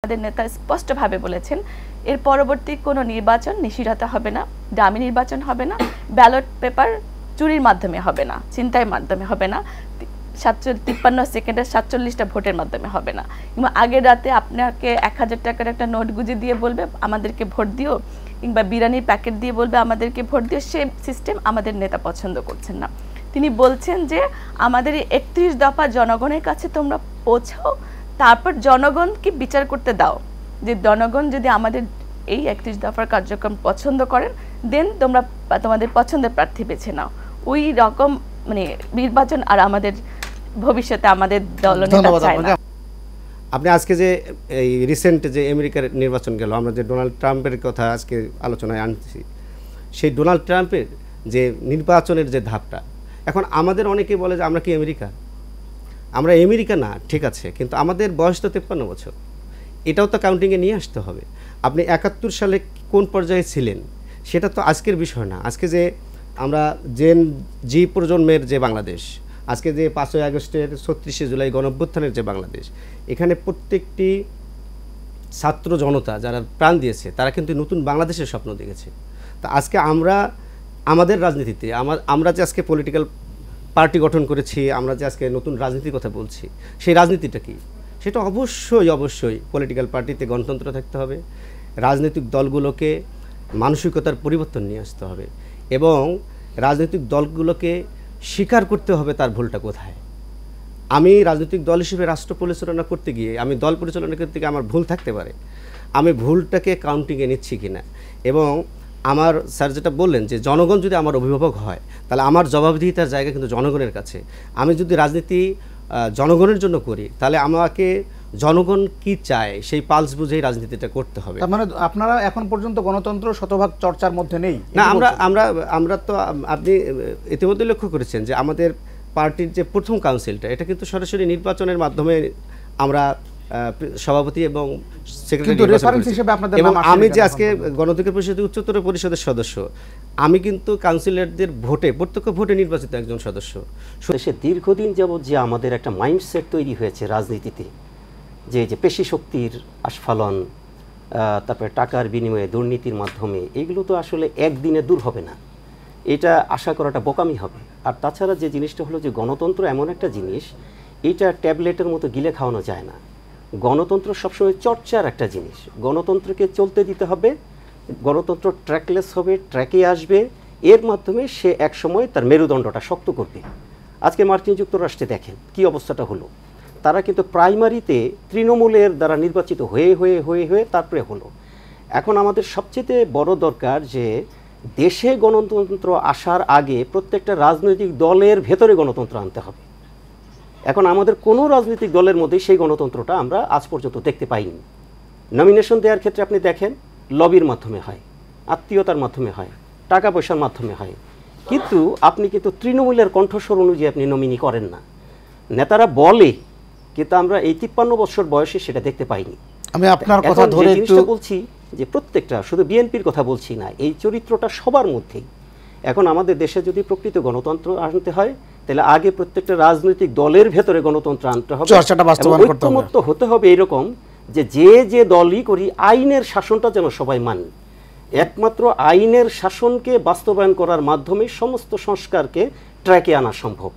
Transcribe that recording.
আমাদের নেতা স্পষ্টভাবে বলেছেন এর পরবর্তী কোনো নির্বাচন নিষিদ্ধতা হবে না, দামি নির্বাচন হবে না, ব্যালট পেপার চুরির মাধ্যমে হবে না, ছিনতাইয়ের মাধ্যমে হবে না, 53 সেকেন্ডের 47টা ভোটের মাধ্যমে হবে না, কিংবা আগের রাতে আপনাকে 1000 টাকার একটা নোট গুঁজে দিয়ে বলবে আমাদেরকে ভোট দিও, কিংবা বিরিয়ানির প্যাকেট দিয়ে বলবে আমাদেরকে ভোট দিও, সেই সিস্টেম আমাদের নেতা পছন্দ করছেন না। তিনি বলছেন যে আমাদের এই 31 দফা জনগণের কাছে তোমরা পৌঁছাও, তারপর জনগণকে বিচার করতে দাও যে জনগণ যদি আমাদের এই 31 দফার কার্যক্রম পছন্দ করেন দেন তোমরা তোমাদের পছন্দের প্রার্থী বেছে নাও। ওই রকম মানে নির্বাচন আর আমাদের ভবিষ্যতে আমাদের দলনেতা চায় না। আপনি আজকে যে এই রিসেন্ট যে আমেরিকার নির্বাচন গেল, আমরা যে ডোনাল্ড ট্রাম্পের কথা আজকে আলোচনায় আনছি, সেই ডোনাল্ড ট্রাম্পের যে নির্বাচনের যে ধাপটা, এখন আমাদের অনেকে বলে যে আমরা কি আমেরিকা? আমরা আমেরিকা না, ঠিক আছে, কিন্তু আমাদের বয়স তো 53 বছর, এটাও তো কাউন্টিংয়ে নিয়ে আসতে হবে। আপনি 71 সালে কোন পর্যায়ে ছিলেন সেটা তো আজকের বিষয় না। আজকে যে আমরা জি প্রজন্মের যে বাংলাদেশ, আজকে যে 5ই আগস্টের 36শে জুলাই গণঅভ্যুত্থানের যে বাংলাদেশ, এখানে প্রত্যেকটি ছাত্র জনতা যারা প্রাণ দিয়েছে তারা কিন্তু নতুন বাংলাদেশের স্বপ্ন দেখেছে। তা আজকে আমরা আমাদের রাজনীতিতে আমরা যে আজকে পলিটিক্যাল পার্টি গঠন করেছি, আমরা যে আজকে নতুন রাজনীতির কথা বলছি, সেই রাজনীতিটা কি? সেটা অবশ্যই পলিটিক্যাল পার্টিতে গণতন্ত্র থাকতে হবে, রাজনৈতিক দলগুলোকে মানসিকতার পরিবর্তন নিয়ে আসতে হবে এবং রাজনৈতিক দলগুলোকে স্বীকার করতে হবে তার ভুলটা কোথায়। আমি রাজনৈতিক দল হিসেবে রাষ্ট্র পরিচালনা করতে গিয়ে, আমি দল পরিচালনা করতে গিয়ে আমার ভুল থাকতে পারে, আমি ভুলটাকে কাউন্টিংয়ে নিচ্ছি কিনা। এবং আমার স্যার যেটা বললেন যে জনগণ যদি আমার অভিভাবক হয় তাহলে আমার জবাবদিহিতার জায়গা কিন্তু জনগণের কাছে। আমি যদি রাজনীতি জনগণের জন্য করি তাহলে আমাকে জনগণ কি চায় সেই পালস বুঝেই রাজনীতিটা করতে হবে। মানে আপনারা এখন পর্যন্ত গণতন্ত্র শতভাগ চর্চার মধ্যে নেই না। আমরা তো আপনি ইতিমধ্যে লক্ষ্য করেছেন যে আমাদের পার্টির যে প্রথম কাউন্সিলটা, এটা কিন্তু সরাসরি নির্বাচনের মাধ্যমে আমরা সভাপতি এবং সেক্রেটারি হিসেবে আপনাদের এবং আমি যে আজকে গণঅধিকার পরিষদের উচ্চতর পরিষদের সদস্য, আমি কিন্তু কাউন্সিলরদের ভোটে প্রত্যক্ষ ভোটে নির্বাচিত একজন সদস্য। দেশে দীর্ঘদিন যাবৎ যে আমাদের একটা মাইন্ডসেট তৈরি হয়েছে রাজনীতিতে, যে পেশি শক্তির আস্ফালন, তারপরে টাকার বিনিময়ে দুর্নীতির মাধ্যমে, এগুলো তো আসলে একদিনে দূর হবে না, এটা আশা করাটা বোকামি হবে। আর তাছাড়া যে জিনিসটা হলো যে গণতন্ত্র এমন একটা জিনিস, এটা ট্যাবলেটের মতো গিলে খাওয়ানো যায় না। গণতন্ত্র সবসময় চর্চার একটা জিনিস, গণতন্ত্রকে চলতে দিতে হবে, গণতন্ত্র ট্র্যাকলেস হবে, ট্র্যাকে আসবে, এর মাধ্যমে সে একসময় তার মেরুদণ্ডটা শক্ত করবে। আজকে মার্কিন যুক্তরাষ্ট্রে দেখেন কি অবস্থাটা হলো, তারা কিন্তু প্রাইমারিতে তৃণমূলের দ্বারা নির্বাচিত হয়ে হয়ে হয়ে হয়ে তারপরে হলো। এখন আমাদের সবচেয়ে বড় দরকার যে দেশে গণতন্ত্র আসার আগে প্রত্যেকটা রাজনৈতিক দলের ভেতরে গণতন্ত্র আনতে হবে। এখন আমাদের কোনো রাজনৈতিক দলের মধ্যে সেই গণতন্ত্রটা আমরা আজ পর্যন্ত দেখতে পাইনি। নমিনেশন দেওয়ার ক্ষেত্রে আপনি দেখেন লবির মাধ্যমে হয়, আত্মীয়তার মাধ্যমে হয়, টাকা পয়সার মাধ্যমে হয়, কিন্তু আপনি কিন্তু তৃণমূলের কণ্ঠস্বর অনুযায়ী আপনি নমিনি করেন না। নেতারা বলে, কিন্তু আমরা এই 53 বছর বয়সে সেটা দেখতে পাইনি। আমি আপনার কথা ধরে একটু বলছি যে প্রত্যেকটা, শুধু বিএনপির কথা বলছি না, এই চরিত্রটা সবার মধ্যেই। এখন আমাদের দেশে যদি প্রকৃত গণতন্ত্র আনতে হয় তাহলে আগে প্রত্যেকটা রাজনৈতিক দলের ভেতরে গণতন্ত্র আনতে হবে, ঐক্যমত্য হতে হবে এরকম যে দলই করি আইনের শাসনটা যেন সবাই মানে। একমাত্র আইনের শাসনকে বাস্তবায়ন করার মাধ্যমে সমস্ত সংস্কারকে ট্র্যাকে আনা সম্ভব।